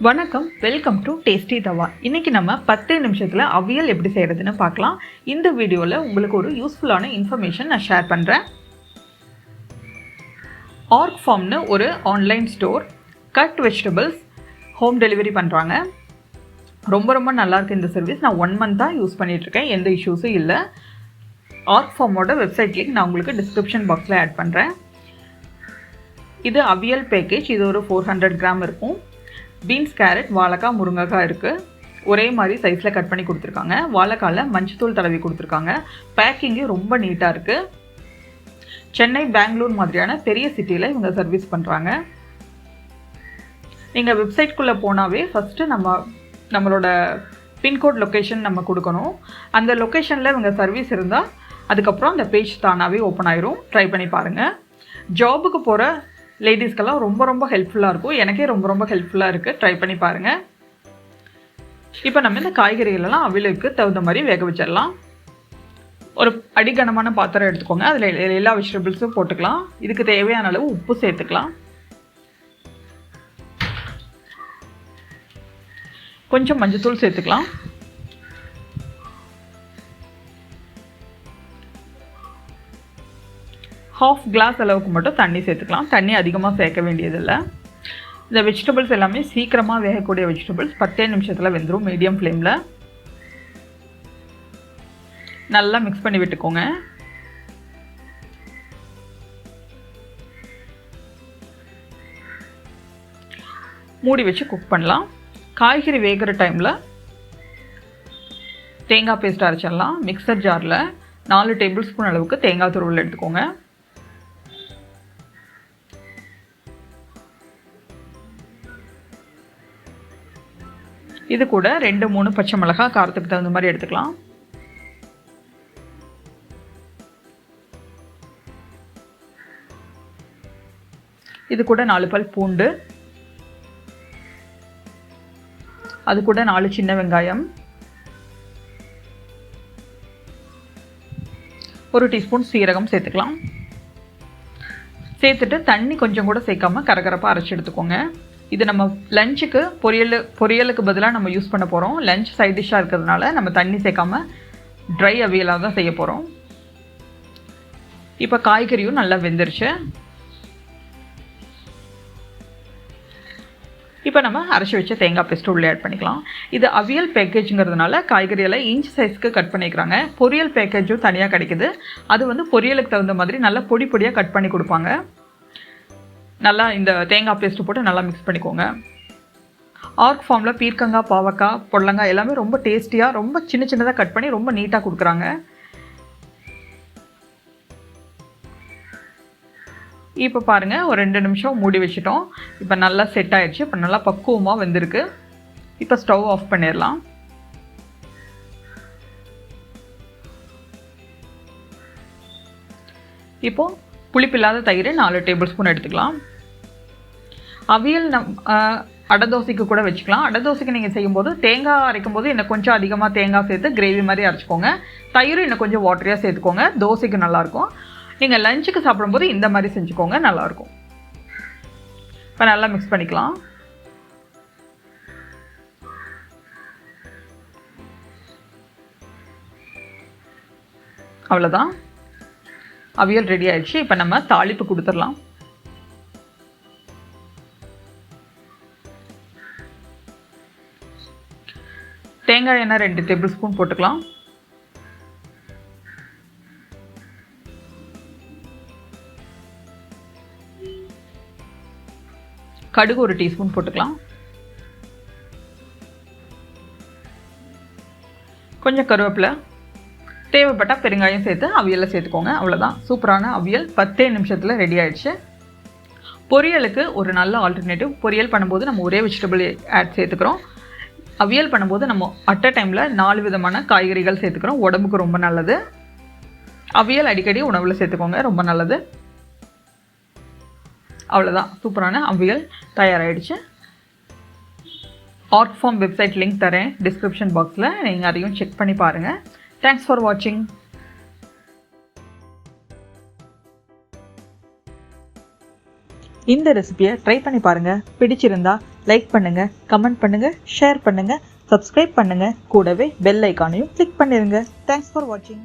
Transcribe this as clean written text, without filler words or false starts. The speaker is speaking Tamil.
வணக்கம், வெல்கம் டு tastytawa. இன்னைக்கு நம்ம 10 நிமிஷத்தில் அவியல் எப்படி செய்கிறதுன்னு பார்க்கலாம். இந்த வீடியோவில் உங்களுக்கு ஒரு யூஸ்ஃபுல்லான இன்ஃபர்மேஷன் நான் ஷேர் பண்ணுறேன். orgfarmனு ஒரு online store cut vegetables home delivery பண்ணுறாங்க. ரொம்ப நல்லாயிருக்கு இந்த சர்வீஸ். நான் 1 மந்த்தாக யூஸ் பண்ணிகிட்ருக்கேன், எந்த இஷ்யூஸும் இல்லை. orgfarmோட வெப்சைட் லிங்க் நான் உங்களுக்கு டிஸ்கிரிப்ஷன் பாக்ஸில் ஆட் பண்ணுறேன். இது அவியல் பேக்கேஜ். இது ஒரு 400 கிராம் இருக்கும். பீன்ஸ், கேரட், வாழைக்காய், முருங்கைக்காய் இருக்குது. ஒரே மாதிரி சைஸில் கட் பண்ணி கொடுத்துருக்காங்க. வாழைக்காயில் மஞ்சத்தூள் தடவி கொடுத்துருக்காங்க. பேக்கிங்கு ரொம்ப நீட்டாக இருக்குது. சென்னை, பெங்களூர் மாதிரியான பெரிய சிட்டியில் இவங்க சர்வீஸ் பண்ணுறாங்க. நீங்கள் வெப்சைட்குள்ளே போனாவே ஃபஸ்ட்டு நம்மளோட பின்கோட் லொக்கேஷன் நம்ம கொடுக்கணும். அந்த லொக்கேஷனில் இவங்க சர்வீஸ் இருந்தால் அதுக்கப்புறம் அந்த பேஜ் தானாகவே ஓப்பன் ஆயிரும். ட்ரை பண்ணி பாருங்கள். ஜாபுக்கு போகிற லேடிஸ்க்கெல்லாம் ரொம்ப ஹெல்ப்ஃபுல்லாக இருக்கும். எனக்கே ரொம்ப ஹெல்ப்ஃபுல்லாக இருக்குது. ட்ரை பண்ணி பாருங்கள். இப்போ நம்ம இந்த காய்கறிகளெல்லாம் அவியலுக்கு தகுந்த மாதிரி வேக வச்சிடலாம். ஒரு அடிகனமான பாத்திரம் எடுத்துக்கோங்க. அதில் எல்லா வெஜிடபிள்ஸும் போட்டுக்கலாம். இதுக்கு தேவையான அளவு உப்பு சேர்த்துக்கலாம். கொஞ்சம் மஞ்சத்தூள் சேர்த்துக்கலாம். ½ கிளாஸ் அளவுக்கு மட்டும் தண்ணி சேர்த்துக்கலாம். தண்ணி அதிகமாக சேர்க்க வேண்டியதில்லை. இந்த வெஜிடபிள்ஸ் எல்லாமே சீக்கிரமாக வேகக்கூடிய வெஜிடபிள்ஸ். 10 நிமிஷத்தில் வெந்துடும் மீடியம் ஃப்ளேமில். நல்லா மிக்ஸ் பண்ணி விட்டுக்கோங்க. மூடி வச்சு குக் பண்ணலாம். காய்கறி வேகிற டைமில் தேங்காய் பேஸ்ட் அரைச்சிடலாம். மிக்சர் ஜாரில் 4 டேபிள் ஸ்பூன் அளவுக்கு தேங்காய் துருவல் எடுத்துக்கோங்க. இது கூட 2-3 பச்சை மிளகாய் காரத்துக்கு தகுந்த மாதிரி எடுத்துக்கலாம். இது கூட 4 பல் பூண்டு, அது கூட 4 சின்ன வெங்காயம், 1 டீஸ்பூன் சீரகம் சேர்த்துக்கலாம். சேர்த்துட்டு தண்ணி கொஞ்சம் கூட சேர்க்காம கரகரப்பாக அரைச்சி எடுத்துக்கோங்க. இது நம்ம லஞ்சுக்கு பொரியலுக்கு பதிலாக நம்ம யூஸ் பண்ண போகிறோம். லஞ்ச் சைட் டிஷ்ஷாக இருக்கிறதுனால நம்ம தண்ணி சேர்க்காம ட்ரை அவியலாக தான் செய்ய போகிறோம். இப்போ காய்கறியும் நல்லா வெந்துருச்சு. இப்போ நம்ம அரைச்சி வச்ச தேங்காய் பேஸ்ட்டு உள்ளே ஆட் பண்ணிக்கலாம். இது அவியல் பேக்கேஜுங்கிறதுனால காய்கறியெல்லாம் இன்ச் சைஸ்க்கு கட் பண்ணிக்கிறாங்க. பொரியல் பேக்கேஜும் தனியாக கிடைக்குது. அது பொரியலுக்கு தகுந்த மாதிரி நல்லா பொடியாக கட் பண்ணி கொடுப்பாங்க. நல்லா இந்த தேங்காய் பேஸ்ட்டு போட்டு நல்லா மிக்ஸ் பண்ணிக்கோங்க. orgfarmல பீர்க்கங்காய், பாவக்காய், பொடலங்காய் எல்லாமே ரொம்ப டேஸ்டியாக ரொம்ப சின்னதாக கட் பண்ணி ரொம்ப நீட்டாக கொடுக்குறாங்க. இப்போ பாருங்கள், ஒரு 2 நிமிஷம் மூடி வச்சுட்டோம். இப்போ நல்லா செட் ஆகிடுச்சு. இப்போ நல்லா பக்குவமாக வெந்திருக்கு. இப்போ ஸ்டவ் ஆஃப் பண்ணிடலாம். இப்போது புளிப்பில்லாத தயிர் 4 டேபிள் ஸ்பூன் எடுத்துக்கலாம். அவியல் அடை தோசைக்கு கூட வச்சுக்கலாம். அடை தோசைக்கு நீங்கள் செய்யும்போது தேங்காய் அரைக்கும் போது இன்னும் கொஞ்சம் அதிகமாக தேங்காய் சேர்த்து கிரேவி மாதிரி அரைச்சிக்கோங்க. தயிர் இன்னும் கொஞ்சம் வாட்டரியாக சேர்த்துக்கோங்க. தோசைக்கு நல்லாயிருக்கும். நீங்கள் லஞ்சுக்கு சாப்பிடும்போது இந்த மாதிரி செஞ்சுக்கோங்க, நல்லாயிருக்கும். இப்போ நல்லா மிக்ஸ் பண்ணிக்கலாம். அவ்வளோதான், அவியல் ரெடி ஆயிடுச்சு. இப்போ நம்ம தாளிப்பு கொடுத்துடலாம். தேங்காய் எண்ணெய் 2 டேபிள் ஸ்பூன் போட்டுக்கலாம். கடுகு 1 டீஸ்பூன் போட்டுக்கலாம். கொஞ்சம் கருவேப்பிலை, தேவைப்பட்டால் பெருங்காயம் சேர்த்து அவியலில் சேர்த்துக்கோங்க. அவ்வளோதான், சூப்பரான அவியல் 10 நிமிஷத்தில் ரெடி ஆகிடுச்சு. பொரியலுக்கு ஒரு நல்ல ஆல்டர்னேட்டிவ். பொரியல் பண்ணும்போது நம்ம ஒரே வெஜிடபிள் சேர்த்துக்கிறோம். அவியல் பண்ணும்போது நம்ம அட் அ டைமில் 4 விதமான காய்கறிகள் சேர்த்துக்கிறோம். உடம்புக்கு ரொம்ப நல்லது. அவியல் அடிக்கடி உணவில் சேர்த்துக்கோங்க, ரொம்ப நல்லது. அவ்வளோதான், சூப்பரான அவியல் தயாராகிடுச்சு. orgfarm வெப்சைட் லிங்க் தரேன் டிஸ்கிரிப்ஷன் பாக்ஸில். நீங்கள் அதையும் செக் பண்ணி பாருங்கள். தேங்க்ஸ் ஃபார் வாட்சிங். இந்த ரெசிபியை ட்ரை பண்ணி பாருங்கள். பிடிச்சிருந்தா லைக் பண்ணுங்கள், கமெண்ட் பண்ணுங்கள், ஷேர் பண்ணுங்கள், சப்ஸ்கிரைப் பண்ணுங்கள். கூடவே பெல் ஐக்கானையும் கிளிக் பண்ணிடுங்க. தேங்க்ஸ் ஃபார் வாட்சிங்.